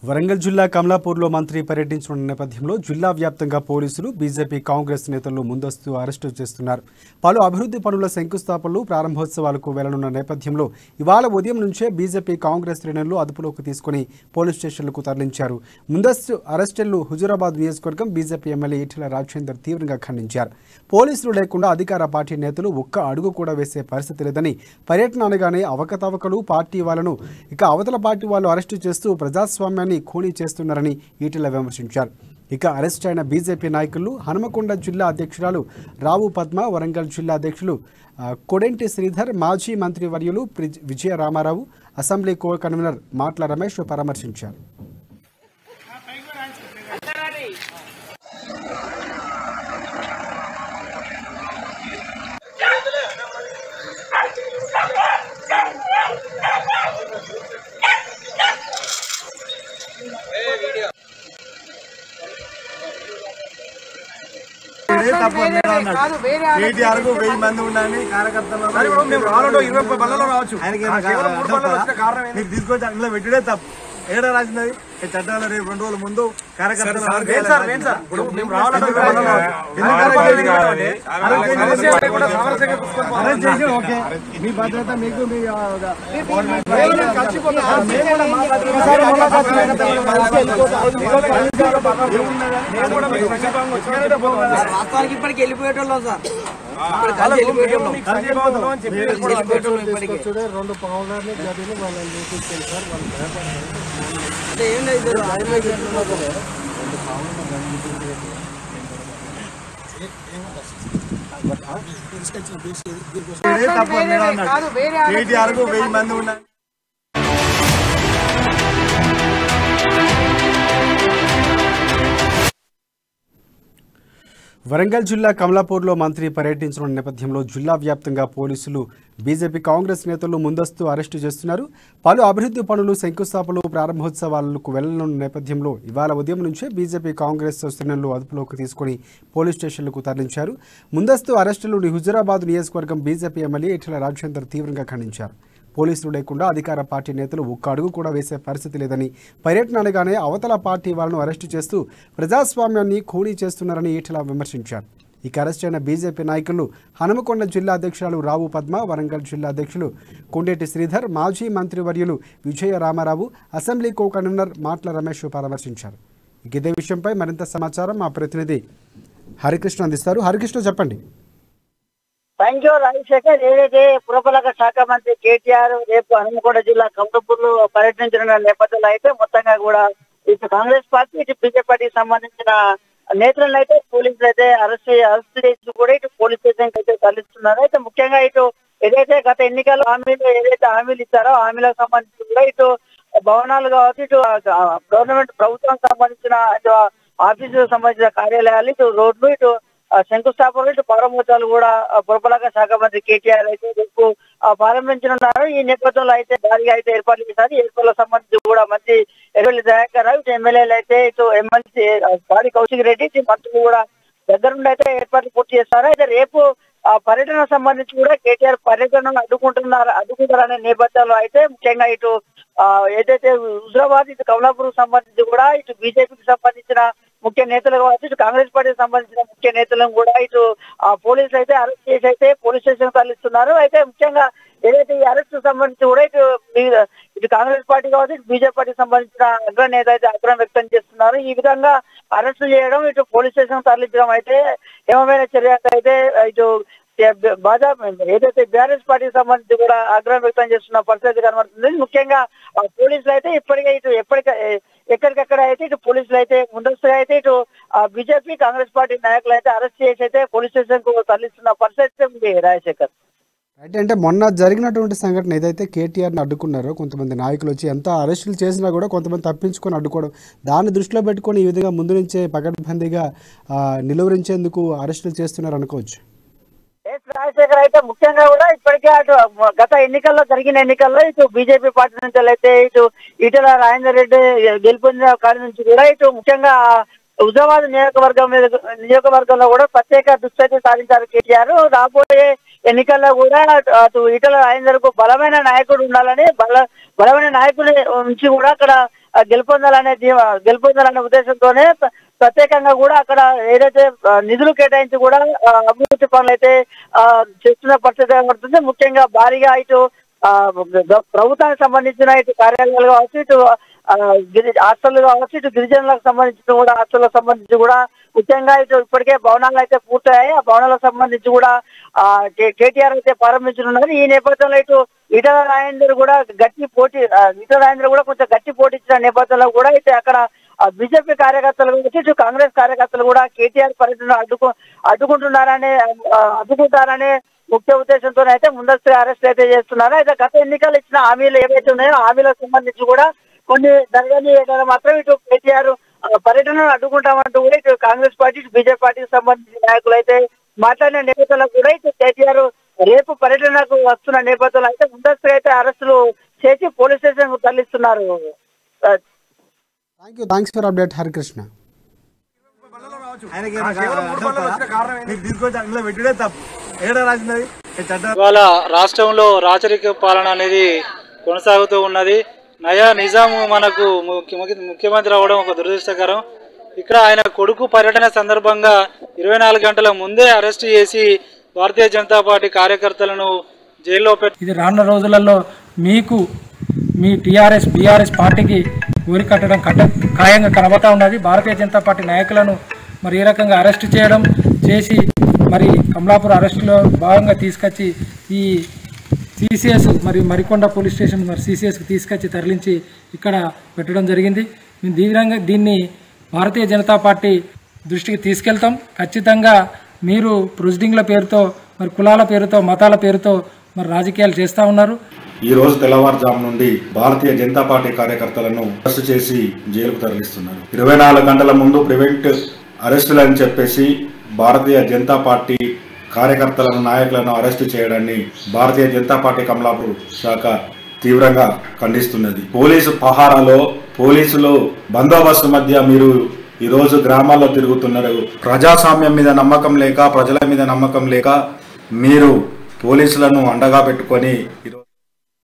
వరంగల్ జిల్లా కమలాపూర్లో మంత్రి పర్యటించనున్న నేపథ్యంలో జిల్లా వ్యాప్తంగా పోలీసులు బీజేపీ కాంగ్రెస్ నేతలను ముందస్తు అరెస్టు చేస్తున్నారు. పలు అభివృద్ధి పనుల శంకుస్థాపనలు ప్రారంభోత్సవాలకు వెళ్లనున్న నేపథ్యంలో ఇవాళ ఉదయం నుంచే బీజేపీ కాంగ్రెస్ శ్రేణులు అదుపులోకి తీసుకుని పోలీస్ స్టేషన్లకు తరలించారు. ముందస్తు అరెస్టులను హుజూరాబాద్ నియోజకవర్గం బీజేపీ ఎమ్మెల్యే ఈటెల రాజేందర్ తీవ్రంగా ఖండించారు. పోలీసులు లేకుండా అధికార పార్టీ నేతలు ఒక్క అడుగు కూడా వేసే పరిస్థితి లేదని, పర్యటన అనగానే అవకతవకలు పార్టీ వాళ్ళను ఇక అవతల పార్టీ వాళ్ళు అరెస్టు చేస్తూ ప్రజాస్వామ్యాన్ని ఖూనీ చేస్తున్నారని ఈటెల విమర్శించారు. ఇక అరెస్ట్ అయిన బీజేపీ నాయకులు హనుమకొండ జిల్లా అధ్యక్షురాలు రావు పద్మ, వరంగల్ జిల్లా అధ్యక్షులు కొడెంటి శ్రీధర్, మాజీ మంత్రి వర్యులు Vijaya Ramarao, assembly co convener Matla Ramesh పరామర్శించారు. కేటీఆర్ కు 1000 మంది ఉండాలి కార్యకర్తలు, 20 బల్లలో రావచ్చు. తీసుకొచ్చి అందులో పెట్టుడే తప్పు. ఏడా రాసినది చట్టాలు రేపు 2 రోజుల ముందు కార్యకర్తలు మీ భద్రత మీకు వాస్తవానికి ఇప్పటికి వెళ్ళిపోయేటోళ్ళం సార్. 2 పౌడర్లు గదిని వాళ్ళని చూపించారు సార్. వాళ్ళు భయపడతారు. ఏం లేదు కేటీఆర్ కు 1000 మంది ఉండాలి. వరంగల్ జిల్లా కమలాపూర్లో మంత్రి పర్యటించనున్న నేపథ్యంలో జిల్లా వ్యాప్తంగా పోలీసులు బీజేపీ కాంగ్రెస్ నేతలు ముందస్తు అరెస్టు చేస్తున్నారు. పలు అభివృద్ధి పనులు శంకుస్థాపనలు ప్రారంభోత్సవాలకు వెళ్లనున్న నేపథ్యంలో ఇవాళ ఉదయం నుంచే బీజేపీ కాంగ్రెస్ శ్రేణులు అదుపులోకి తీసుకుని పోలీస్ స్టేషన్లకు తరలించారు. ముందస్తు అరెస్టులను హుజూరాబాద్ నియోజకవర్గం బీజేపీ ఎమ్మెల్యే ఈటెల రాజేందర్ తీవ్రంగా ఖండించారు. పోలీసులు లేకుండా అధికార పార్టీ నేతలు ఒక్క అడుగు కూడా వేసే పరిస్థితి లేదని, పర్యటన అనగానే అవతల పార్టీ వాళ్ళను అరెస్టు చేస్తూ ప్రజాస్వామ్యాన్ని ఖూనీ చేస్తున్నారని ఈటెల విమర్శించారు. ఇక అరెస్ట్ అయిన బీజేపీ నాయకులు హనుమకొండ జిల్లా అధ్యక్షురాలు రావు పద్మ, వరంగల్ జిల్లా అధ్యక్షులు కొండేటి శ్రీధర్, మాజీ మంత్రి వర్యులు Vijaya Ramarao, assembly co convener Matla Ramesh పరామర్శించారు. ఇదే విషయంపై మరింత సమాచారం మా ప్రతినిధి హరికృష్ణ అందిస్తారు. హరికృష్ణ, చెప్పండి. Thank you Rajasekhar. ఏదైతే పురపాలక శాఖ మంత్రి కేటీఆర్ రేపు హనుమకొండ జిల్లా కమలాపూర్లో పర్యటించిన నేపథ్యంలో అయితే మొత్తంగా కూడా ఇటు కాంగ్రెస్ పార్టీ, ఇటు బీజేపీ పార్టీకి సంబంధించిన నేతలను అయితే పోలీసులు అయితే అరెస్ట్ చేసి కూడా ఇటు పోలీస్ స్టేషన్ అయితే తరలిస్తున్నారు. అయితే ముఖ్యంగా ఇటు ఏదైతే గత ఎన్నికల హామీలు ఇచ్చారో హామీలకు సంబంధించి కూడా ఇటు భవనాలు కావచ్చు, ఇటు గవర్నమెంట్ ప్రభుత్వానికి సంబంధించిన ఇటు ఆఫీసులకు సంబంధించిన కార్యాలయాలు, ఇటు రోడ్లు, ఇటు శంకుస్థాపనలు, ఇటు ప్రారంభోత్సవాలు కూడా పురపాలక శాఖ మంత్రి కేటీఆర్ అయితే రేపు ప్రారంభించనున్నారు. ఈ నేపథ్యంలో అయితే భారీగా అయితే ఏర్పాట్లు చేశారు. ఏర్పాట్లకు సంబంధించి కూడా మంత్రి ఎర్రవెల్లి దయాకర్ రావు, ఇటు ఎమ్మెల్యేలు అయితే ఇటు ఎమ్మెల్సీ పాడి కౌశిక్ రెడ్డి, ఇటు మంత్రులు కూడా దగ్గరుండి అయితే ఏర్పాట్లు పూర్తి చేస్తారు. అయితే రేపు పర్యటనకు సంబంధించి కూడా కేటీఆర్ పర్యటనను అడ్డుకుంటారనే నేపథ్యంలో అయితే ముఖ్యంగా ఇటు ఏదైతే హుజూరాబాద్, ఇటు కమలాపూర్ సంబంధించి కూడా ఇటు బీజేపీకి సంబంధించిన ముఖ్య నేతలు కావచ్చు, ఇటు కాంగ్రెస్ పార్టీకి సంబంధించిన ముఖ్య నేతలను కూడా ఇటు పోలీసులు అయితే అరెస్ట్ చేసి అయితే పోలీస్ స్టేషన్ తరలిస్తున్నారు. అయితే ముఖ్యంగా ఏదైతే ఈ అరెస్ట్ సంబంధించి కూడా ఇటు కాంగ్రెస్ పార్టీ కావచ్చు, ఇటు బీజేపీ పార్టీకి సంబంధించిన అగ్రనేత అయితే ఆగ్రహం వ్యక్తం చేస్తున్నారు. ఈ విధంగా అరెస్ట్ చేయడం, ఇటు పోలీస్ స్టేషన్ తరలించడం అయితే ఏమైనా చర్య అయితే ఇటు భాజపా ఏదైతే బీఆర్ఎస్ పార్టీకి సంబంధించి కూడా ఆగ్రహం వ్యక్తం చేస్తున్న పరిస్థితి కనబడుతుంది. ముఖ్యంగా పోలీసులు అయితే ఇప్పటికే ఇటు ఎక్కడికక్కడ అయితే ఇటు పోలీసులు అయితే ముందస్తుగా అయితే ఇటు బీజేపీ కాంగ్రెస్ పార్టీ నాయకులు అయితే అరెస్ట్ చేసి అయితే పోలీస్ స్టేషన్ కు తరలిస్తున్న పరిస్థితి ఉంది. రాజశేఖర్, అంటే మొన్న జరిగినటువంటి సంఘటన ఏదైతే కేటీఆర్ని అడ్డుకున్నారో కొంతమంది నాయకులు వచ్చి ఎంత అరెస్టులు చేసినా కూడా కొంతమంది తప్పించుకొని అడ్డుకోవడం, దాన్ని దృష్టిలో పెట్టుకొని ఈ విధంగా ముందు నుంచే పకడ్బందీగా నిలువరించేందుకు అరెస్టులు చేస్తున్నారు అనుకోవచ్చు. రాజశేఖర్, అయితే ముఖ్యంగా కూడా ఇప్పటికే అటు గత జరిగిన ఎన్నికల్లో ఇటు బీజేపీ పార్టీ నుంచి అయితే ఇటు ఈటెల రాజేందర్ రెడ్డి గెలుపొందిన కాడి నుంచి కూడా ఇటు ముఖ్యంగా హుజూరాబాద్ నియోజకవర్గంలో కూడా ప్రత్యేక దృష్టి సాధించారు కేటీఆర్. రాబోయే ఎన్నికల్లో కూడా అటు ఈటెల రాజేందర్ కు బలమైన నాయకుడు ఉండాలని బలమైన నాయకుడి నుంచి కూడా అక్కడ గెలుపొందాలనే ఉద్దేశంతోనే ప్రత్యేకంగా కూడా అక్కడ ఏదైతే నిధులు కేటాయించి కూడా అభివృద్ధి పనులు అయితే చేస్తున్న పరిస్థితి కనబడుతుంది. ముఖ్యంగా భారీగా ఇటు ప్రభుత్వానికి సంబంధించిన ఇటు కార్యాలయాలు కావచ్చు, ఇటు హాస్టల్ కావచ్చు, ఇటు గిరిజనులకు సంబంధించిన కూడా హాస్టల్లకు సంబంధించి కూడా ముఖ్యంగా ఇటు ఇప్పటికే భవనాలు అయితే పూర్తయ్యాయి. ఆ భవనాలకు సంబంధించి కూడా కేటీఆర్ అయితే ప్రారంభించనున్నారు. ఈ నేపథ్యంలో ఇటు ఈటల రాజేందర్ కూడా కొంచెం గట్టి పోటీ ఇచ్చిన నేపథ్యంలో కూడా అయితే అక్కడ బీజేపీ కార్యకర్తలు వచ్చి ఇటు కాంగ్రెస్ కార్యకర్తలు కూడా కేటీఆర్ పర్యటన అడ్డుకుంటారనే ముఖ్య ఉద్దేశంతో అయితే ముందస్తు అరెస్ట్ అయితే చేస్తున్నారు. అయితే గత ఎన్నికలు ఇచ్చిన హామీలు ఏవైతే ఉన్నాయో హామీలకు సంబంధించి కూడా కొన్ని జరగని మాత్రం ఇటు కేటీఆర్ పర్యటనను అడ్డుకుంటామంటూ కూడా ఇటు కాంగ్రెస్ పార్టీ ఇటు బీజేపీ పార్టీకి సంబంధించిన నాయకులు అయితే మాట్లాడిన నేపథ్యంలో కూడా ఇటు కేటీఆర్ రేపు పర్యటనకు వస్తున్న నేపథ్యంలో అయితే ముందస్తు అయితే అరెస్టులు చేసి పోలీస్ స్టేషన్ కు తరలిస్తున్నారు. Thanks for update Harikrishna. ఇవాళ రాష్ట్రంలో రాచరిక పాలన అనేది కొనసాగుతూ ఉన్నది. నయా నిజాం మనకు ముఖ్యమంత్రి అవడం ఒక దురదృష్టకరం. ఇక్కడ ఆయన కొడుకు పర్యటన సందర్భంగా 24 గంటల ముందే అరెస్ట్ చేసి భారతీయ జనతా పార్టీ కార్యకర్తలను జైల్లో పెట్టి ఇది రానున్న రోజులలో మీకు మీ బీఆర్ఎస్ పార్టీకి ఊరి కట్టడం ఖాయంగా కనబడతా ఉన్నది. భారతీయ జనతా పార్టీ నాయకులను మరి ఈ రకంగా అరెస్ట్ చేయడం చేసి మరి కమలాపూర్ అరెస్టులో భాగంగా తీసుకొచ్చి ఈ సిసిఎస్ మరి మరికొండ పోలీస్ స్టేషన్ మరి సిసిఎస్కి తీసుకొచ్చి తరలించి ఇక్కడ పెట్టడం జరిగింది. మేము దీన్ని భారతీయ జనతా పార్టీ దృష్టికి తీసుకెళ్తాం. ఖచ్చితంగా మీరు ప్రొసీడింగ్ల పేరుతో మరి కులాల పేరుతో మతాల పేరుతో మరి రాజకీయాలు చేస్తూ ఉన్నారు. ఈ రోజు తెల్లవారుజాము నుండి భారతీయ జనతా పార్టీ కార్యకర్తలను అరెస్టు చేసి జైలుకు తరలిస్తున్నారు. 24 గంటల ముందు ప్రివెంట్ అరెస్టులు అని చెప్పేసి భారతీయ జనతా పార్టీ కార్యకర్తలను నాయకులను అరెస్టు చేయడాన్ని భారతీయ జనతా పార్టీ కమలాపూర్ శాఖ తీవ్రంగా ఖండిస్తున్నది. పోలీసు పహారాలో పోలీసులు బందోబస్తు మధ్య మీరు ఈరోజు గ్రామాల్లో తిరుగుతున్నారు. ప్రజాస్వామ్యం మీద నమ్మకం లేక ప్రజల మీద నమ్మకం లేక మీరు పోలీసులను అండగా పెట్టుకొని